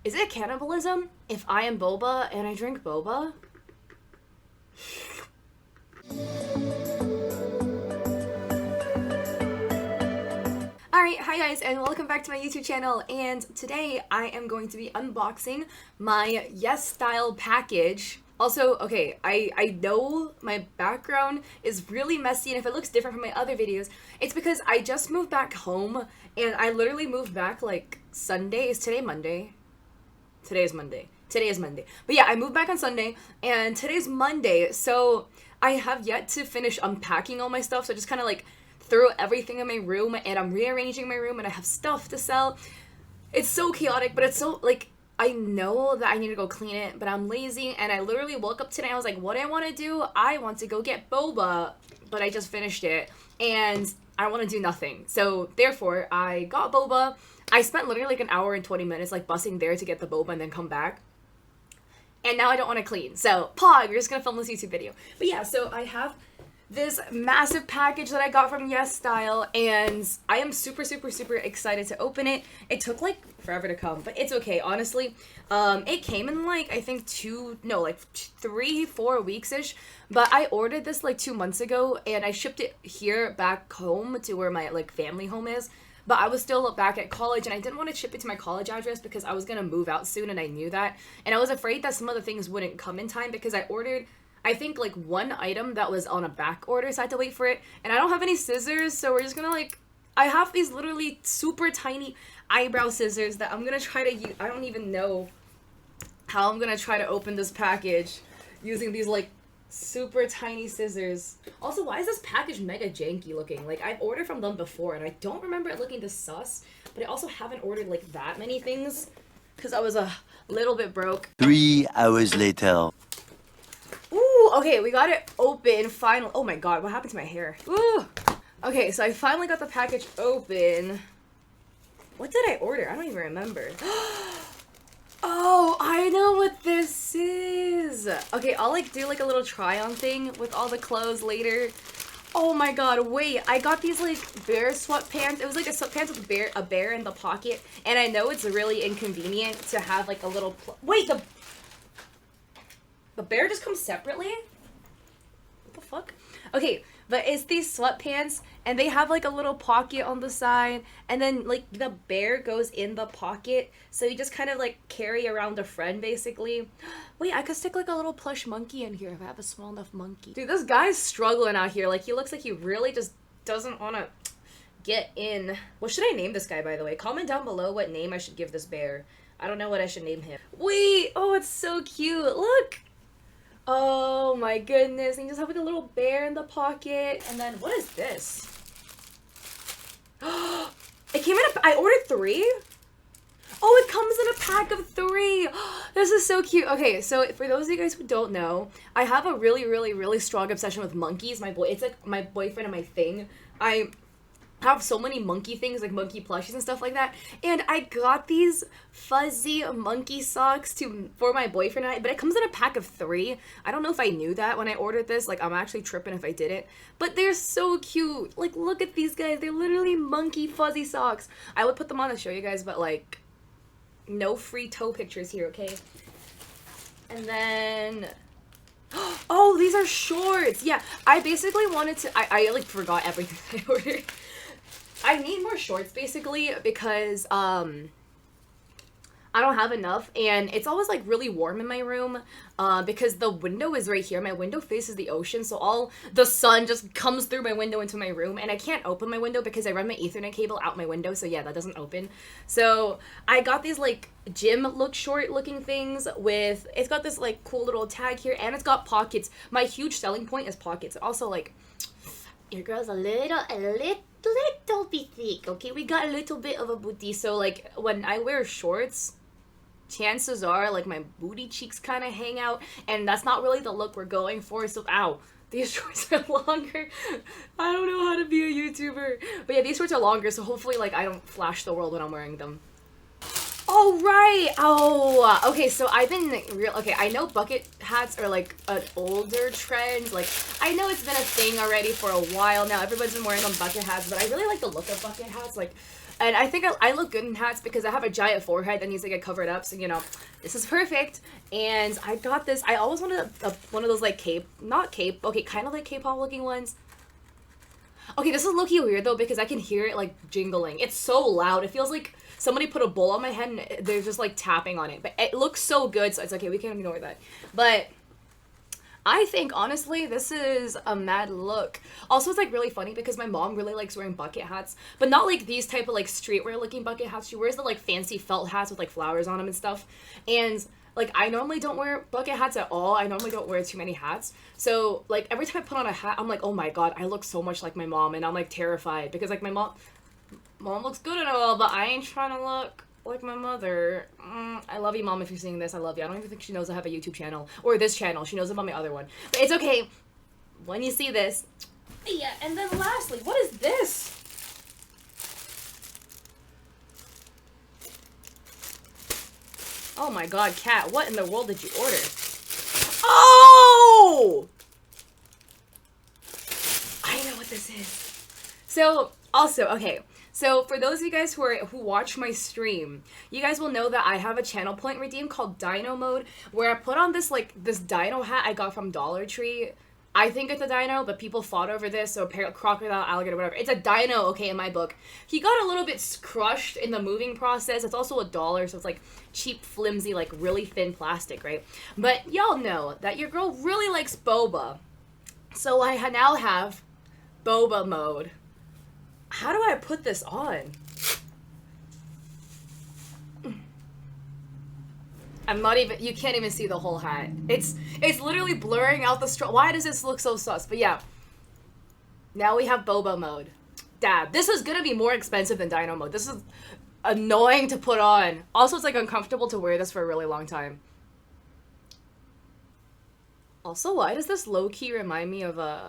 Is it cannibalism if I am boba and I drink boba? Alright, hi guys, and welcome back to my YouTube channel, and today I am going to be unboxing my Yesstyle package. Also, okay, I know my background is really messy, and if it looks different from my other videos, it's because I just moved back home, and I literally moved back like Sunday. Is today Monday? Today is Monday. Today is Monday. But yeah, I moved back on Sunday, and today's Monday, so I have yet to finish unpacking all my stuff, so I just kind of like threw everything in my room, and I'm rearranging my room, and I have stuff to sell. It's so chaotic, but it's so, like, I know that I need to go clean it, but I'm lazy, and I literally woke up today, I was like, what do I want to do? I want to go get boba, but I just finished it, and I want to do nothing. So, therefore, I got boba. I spent literally like an hour and 20 minutes, like, busing there to get the boba and then come back. And now I don't want to clean. So, we're just going to film this YouTube video. But yeah, so I have this massive package that I got from Yesstyle, and I am super excited to open it. It took like forever to come, but it's okay, honestly. It came in like, I think 3-4 weeks-ish, but I ordered this like 2 months ago, and I shipped it here back home to where my like family home is. But I was still back at college, and I didn't want to ship it to my college address because I was going to move out soon, and I knew that. And I was afraid that some of the things wouldn't come in time because I ordered, I think, like, one item that was on a back order, so I had to wait for it. And I don't have any scissors, so we're just going to, like, I have these literally super tiny eyebrow scissors that I'm going to try to use. I don't even know how I'm going to try to open this package using these, like, super tiny scissors. Also, why is this package mega janky looking? Like, I've ordered from them before, and I don't remember it looking this sus, but I also haven't ordered, like, that many things because I was a little bit broke. 3 hours later. Ooh, okay, we got it open finally. Oh my god, what happened to my hair? Ooh. Okay, so I finally got the package open. What did I order? I don't even remember. Oh, I know what this is. Okay, I'll like do like a little try on thing with all the clothes later. Oh my god, wait, I got these like bear sweatpants. It was like a sweatpants with a bear in the pocket, and I know it's really inconvenient to have like a little wait, the bear just comes separately? What the fuck? Okay, but it's these sweatpants, and they have like a little pocket on the side, and then like the bear goes in the pocket, so you just kind of like carry around a friend basically. Wait, I could stick like a little plush monkey in here if I have a small enough monkey. Dude, this guy's struggling out here. Like, he looks like he really just doesn't want to get in. What should I name this guy, by the way? Comment down below what name I should give this bear. I don't know what I should name him. Wait, oh, it's so cute. Look. Oh my goodness, and you just have like a little bear in the pocket, and then what is this? It came in I ordered 3? Oh, it comes in a pack of 3. This is so cute. Okay, so for those of you guys who don't know, I have a really strong obsession with monkeys. It's like my boyfriend and my thing. I have so many monkey things, like monkey plushies and stuff like that, and I got these fuzzy monkey socks for my boyfriend and I, but it comes in a pack of 3. I don't know if I knew that when I ordered this. Like, I'm actually tripping if I didn't, but they're so cute. Like, look at these guys. They're literally monkey fuzzy socks. I would put them on to show you guys, but like, no free toe pictures here, okay? And then oh, these are shorts. Yeah, I basically wanted to, I like forgot everything I ordered. I need more shorts basically because I don't have enough, and it's always like really warm in my room because the window is right here. My window faces the ocean, so all the sun just comes through my window into my room, and I can't open my window because I run my Ethernet cable out my window, so yeah, that doesn't open. So I got these like gym look short looking things with, it's got this like cool little tag here, and it's got pockets. My huge selling point is pockets. Also, like, your girl's a little bit thick, okay? We got a little bit of a booty, so like when I wear shorts, chances are like my booty cheeks kind of hang out, and that's not really the look we're going for. So ow, these shorts are longer. I don't know how to be a YouTuber, but yeah, these shorts are longer, so hopefully like I don't flash the world when I'm wearing them. Oh, right. Oh, okay. So I've been okay. I know bucket hats are like an older trend. Like, I know it's been a thing already for a while now. Everybody's been wearing them bucket hats, but I really like the look of bucket hats. Like, And I think I look good in hats because I have a giant forehead that needs to get covered up. So, you know, this is perfect. And I got this. I always wanted one of those, like, cape. Not cape. Okay, kind of like K-pop looking ones. Okay, this is low-key weird, though, because I can hear it, like, jingling. It's so loud. It feels like somebody put a bowl on my head and they're just, like, tapping on it. But it looks so good, so it's okay. We can't ignore that. But I think, honestly, this is a mad look. Also, it's, like, really funny because my mom really likes wearing bucket hats. But not, like, these type of, like, streetwear-looking bucket hats. She wears the, like, fancy felt hats with, like, flowers on them and stuff. And like, I normally don't wear bucket hats at all. I normally don't wear too many hats. So, like, every time I put on a hat, I'm like, oh my god, I look so much like my mom. And I'm, like, terrified. Because, like, my mom looks good and all, but I ain't trying to look like my mother. I love you, Mom, if you're seeing this. I love you. I don't even think she knows I have a YouTube channel. Or this channel. She knows about my other one. But it's okay. When you see this. Yeah, and then lastly, what is this? Oh my god, Kat, what in the world did you order? Oh! I know what this is. So, also, okay. So, for those of you guys who watch my stream, you guys will know that I have a channel point redeem called Dino Mode, where I put on this, like, this dino hat I got from Dollar Tree. I think it's a dino, but people fought over this, so apparently crocodile, alligator, whatever. It's a dino, okay, in my book. He got a little bit crushed in the moving process. It's also $1, so it's like cheap, flimsy, like really thin plastic, right? But y'all know that your girl really likes boba. So I now have boba mode. How do I put this on? I'm not even, you can't even see the whole hat. It's literally blurring out the straw. Why does this look so sus? But yeah. Now we have boba mode. Dad, this is gonna be more expensive than dino mode. This is annoying to put on. Also, it's like uncomfortable to wear this for a really long time. Also, why does this low-key remind me of a...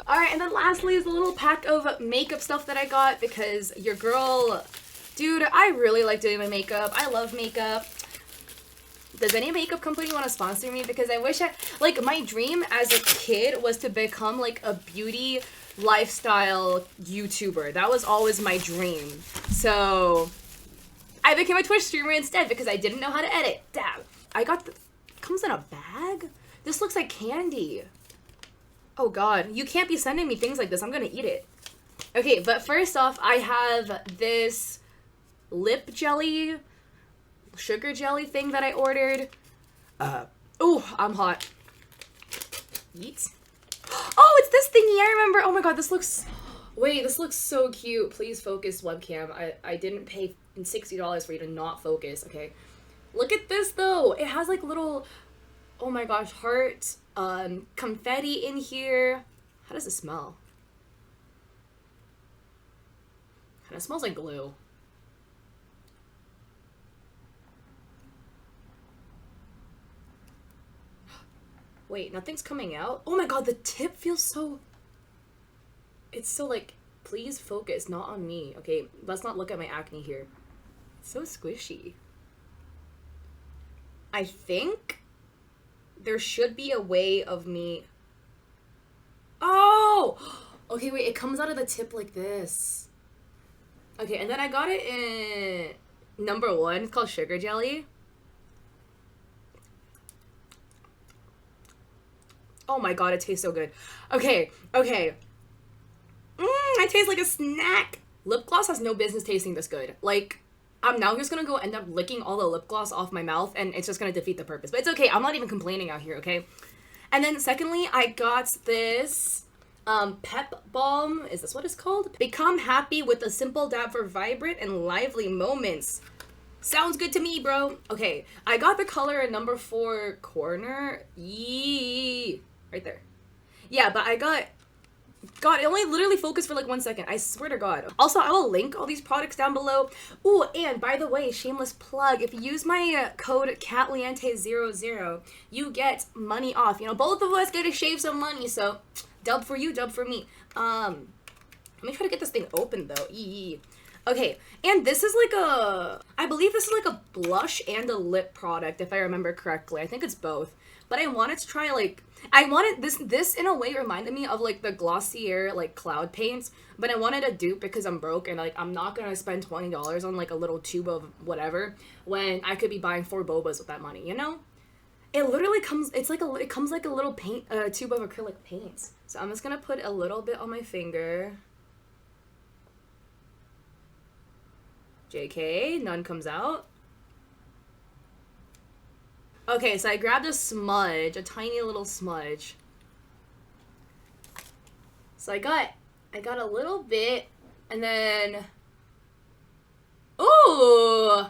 Alright, and then lastly is a little pack of makeup stuff that I got because your girl... Dude, I really like doing my makeup. I love makeup. Does any makeup company want to sponsor me? Because I wish like, my dream as a kid was to become, like, a beauty lifestyle YouTuber. That was always my dream. So, I became a Twitch streamer instead because I didn't know how to edit. Damn. I got comes in a bag? This looks like candy. Oh, God. You can't be sending me things like this. I'm gonna eat it. Okay, but first off, I have this lip jelly, sugar jelly thing that I ordered. Oh, I'm hot. Yeet. Oh, it's this thingy, I remember. Oh my god, this looks, wait, this looks so cute. Please focus, webcam. I didn't pay $60 for you to not focus, okay? Look at this, though. It has, like, little, oh my gosh, heart, confetti in here. How does it smell? It smells like glue. Wait, nothing's coming out? Oh my god, the tip feels so... It's so, like, please focus, not on me. Okay, let's not look at my acne here. It's so squishy. I think there should be a way of me... Oh! Okay, wait, it comes out of the tip like this. Okay, and then I got it in #1. It's called Sugar Jelly. Oh my god, it tastes so good. Okay, okay. I taste like a snack. Lip gloss has no business tasting this good. Like, I'm now just gonna go end up licking all the lip gloss off my mouth, and it's just gonna defeat the purpose. But it's okay, I'm not even complaining out here, okay? And then secondly, I got this... Pep Balm, is this what it's called? Become happy with a simple dab for vibrant and lively moments. Sounds good to me, bro. Okay, I got the color in #4 corner. Yee. Right there. Yeah, but I got... God, it only literally focused for like 1 second. I swear to God. Also, I will link all these products down below. Ooh, and by the way, shameless plug. If you use my code CATLIENTE00, you get money off. You know, both of us get to shave some money, so... Dub for you, dub for me. Let me try to get this thing open, though. Eee. Okay, and this is like I believe this is like a blush and a lip product, if I remember correctly. I think it's both. But I wanted to try, like, I wanted this in a way reminded me of, like, the Glossier, like, cloud paints. But I wanted a dupe because I'm broke and, like, I'm not gonna spend $20 on, like, a little tube of whatever when I could be buying 4 bobas with that money, you know? It literally comes, it comes like a little paint, tube of acrylic paints. So I'm just gonna put a little bit on my finger. JK, none comes out. Okay, so I grabbed a smudge, a tiny little smudge. So I got a little bit, and then, ooh!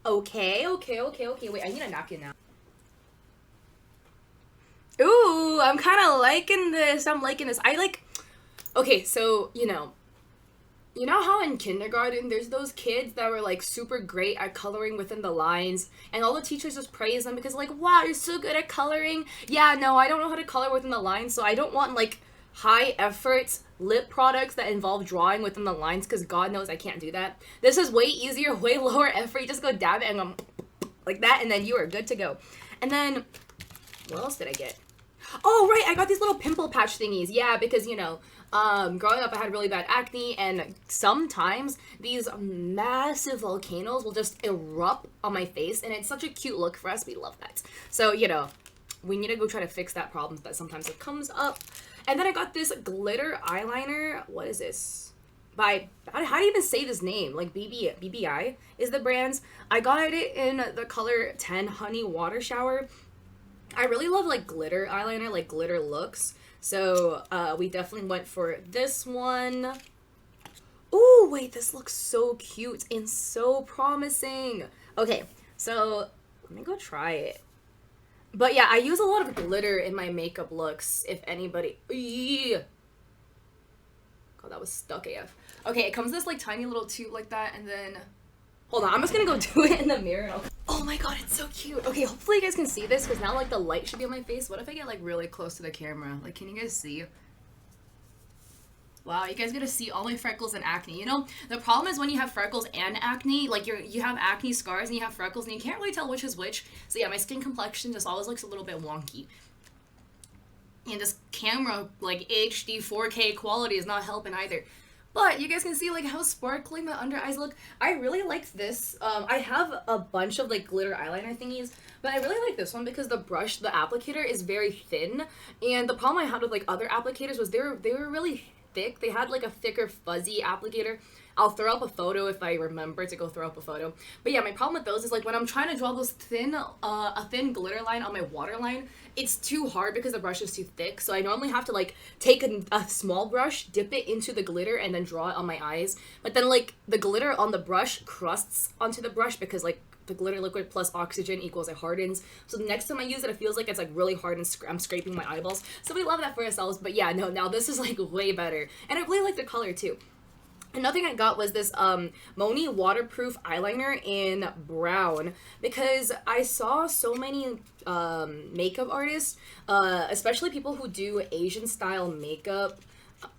Okay. Wait, I need a napkin now. Ooh, I'm kind of liking this. Okay, so, you know how in kindergarten there's those kids that were like super great at coloring within the lines and all the teachers just praise them because like, wow, you're so good at coloring. Yeah, no, I don't know how to color within the lines, so I don't want like high effort lip products that involve drawing within the lines because God knows I can't do that. This is way easier, way lower effort. You just go dab it and go like that and then you are good to go. And then, what else did I get? Oh, right, I got these little pimple patch thingies. Yeah, because, you know, growing up I had really bad acne, and sometimes these massive volcanoes will just erupt on my face, and it's such a cute look for us. We love that. So, you know, we need to go try to fix that problem that sometimes it comes up. And then I got this glitter eyeliner. What is this? By, how do you even say this name? Like BBI is the brand's. I got it in the color 10 Honey Water Shower. I really love like glitter eyeliner, like glitter looks. So we definitely went for this one. Ooh, wait, this looks so cute and so promising. Okay, so let me go try it. But yeah, I use a lot of glitter in my makeup looks, if anybody... God, that was stuck AF. Okay, it comes in this like tiny little tube like that, and then... Hold on, I'm just gonna go do it in the mirror. Oh my god, it's so cute. Okay, hopefully you guys can see this, because now like the light should be on my face. What if I get like really close to the camera? Like, can you guys see? Wow, you guys get to see all my freckles and acne. You know, the problem is when you have freckles and acne, like you have acne scars and you have freckles and you can't really tell which is which. So yeah, my skin complexion just always looks a little bit wonky. And this camera, like HD 4K quality is not helping either. But you guys can see like how sparkling my under eyes look. I really like this. I have a bunch of like glitter eyeliner thingies, but I really like this one because the brush, the applicator is very thin. And the problem I had with like other applicators was they were really thick. They had like a thicker fuzzy applicator. I'll throw up a photo if I remember to go throw up a photo. But yeah, my problem with those is like when I'm trying to draw those a thin glitter line on my waterline, it's too hard because the brush is too thick. So I normally have to like take a small brush, dip it into the glitter, and then draw it on my eyes. But then like the glitter on the brush crusts onto the brush because like the glitter liquid plus oxygen equals it hardens. So the next time I use it, it feels like it's like really hard and I'm scraping my eyeballs. So we love that for ourselves. But yeah, no, now this is like way better. And I really like the color too. Another thing I got was this Moni waterproof eyeliner in brown because I saw so many makeup artists, especially people who do Asian style makeup,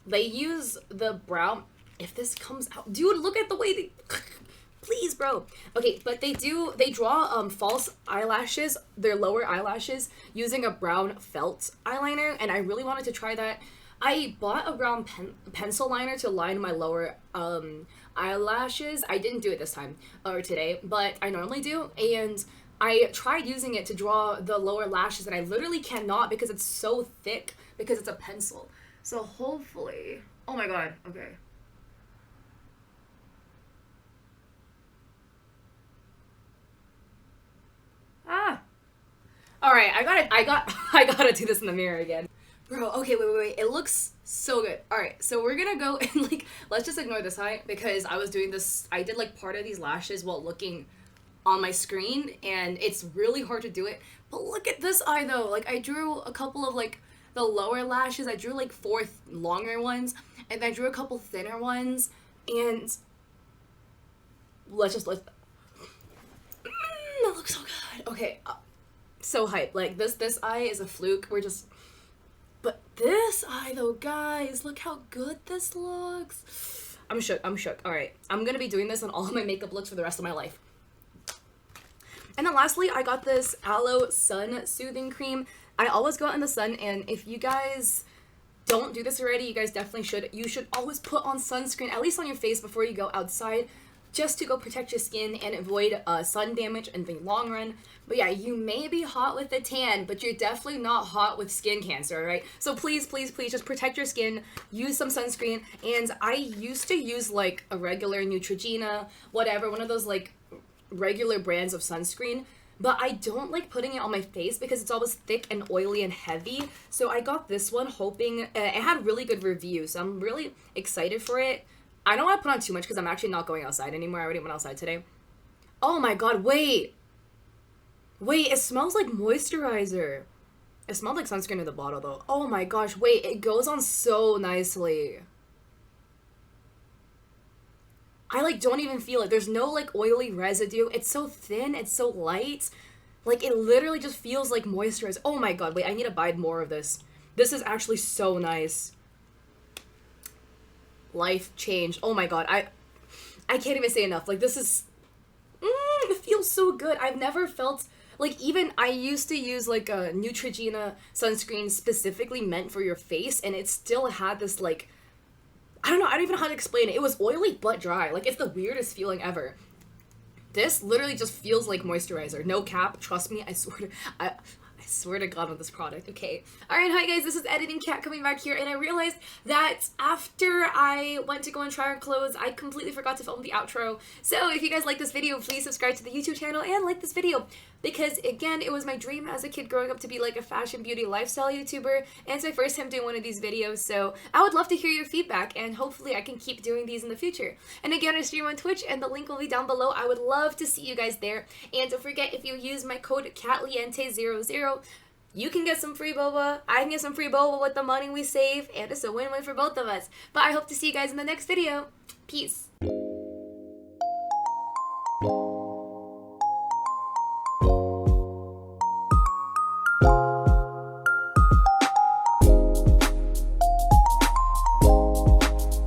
they use the brown. If this comes out, dude, look at the way they... Please, bro. Okay, but they draw false eyelashes, their lower eyelashes, using a brown felt eyeliner, and I really wanted to try that. I bought a brown pencil liner to line my lower eyelashes. I didn't do it this time or today, but I normally do, and I tried using it to draw the lower lashes, and I literally cannot because it's so thick because it's a pencil. So hopefully... Oh my god, okay. Alright, I gotta do this in the mirror again. Bro, okay, wait. It looks so good. Alright, so we're gonna go and like, let's just ignore this eye because I was doing this, I did like part of these lashes while looking on my screen and it's really hard to do it. But look at this eye though. Like I drew a couple of like the lower lashes. I drew like 4 longer ones and I drew a couple thinner ones and that looks so good. Okay. so hyped. Like, this eye is a fluke. But this eye, though, guys, look how good this looks. I'm shook. All right, I'm gonna be doing this on all of my makeup looks for the rest of my life. And then lastly, I got this Aloe Sun Soothing Cream. I always go out in the sun, and if you guys don't do this already, you guys definitely should. You should always put on sunscreen, at least on your face, before you go outside, just to go protect your skin and avoid sun damage in the long run. But yeah, you may be hot with a tan, but you're definitely not hot with skin cancer, right? So please, please, please just protect your skin, use some sunscreen. And I used to use like a regular Neutrogena, whatever, one of those like regular brands of sunscreen, but I don't like putting it on my face because it's always thick and oily and heavy. So I got this one hoping, it had really good reviews, so I'm really excited for it. I don't want to put on too much because I'm actually not going outside anymore. I already went outside today. Oh my god, wait, it smells like moisturizer. It smelled like sunscreen in the bottle though. Oh my gosh, wait, it goes on so nicely. I like don't even feel it. There's no like oily residue. It's so thin, it's so light. Like it literally just feels like moisturizer. Oh my god, wait, I need to buy more of this. This is actually so nice. Life changed. Oh my god, I can't even say enough. Like this is, it feels so good. I've never felt, like even I used to use like a Neutrogena sunscreen specifically meant for your face, and it still had this like, I don't know, I don't even know how to explain it. It was oily but dry. Like it's the weirdest feeling ever. This literally just feels like moisturizer. No cap, trust me, I swear to God on this product, okay? Alright, hi guys, this is Editing Cat coming back here, and I realized that after I went to go and try on clothes, I completely forgot to film the outro. So if you guys like this video, please subscribe to the YouTube channel and like this video, because again, it was my dream as a kid growing up to be like a fashion, beauty, lifestyle YouTuber, and it's my first time doing one of these videos, so I would love to hear your feedback, and hopefully I can keep doing these in the future. And again, I stream on Twitch, and the link will be down below. I would love to see you guys there, and don't forget, if you use my code CATLIENTE00, you can get some free boba, I can get some free boba with the money we save, and it's a win-win for both of us. But I hope to see you guys in the next video. Peace.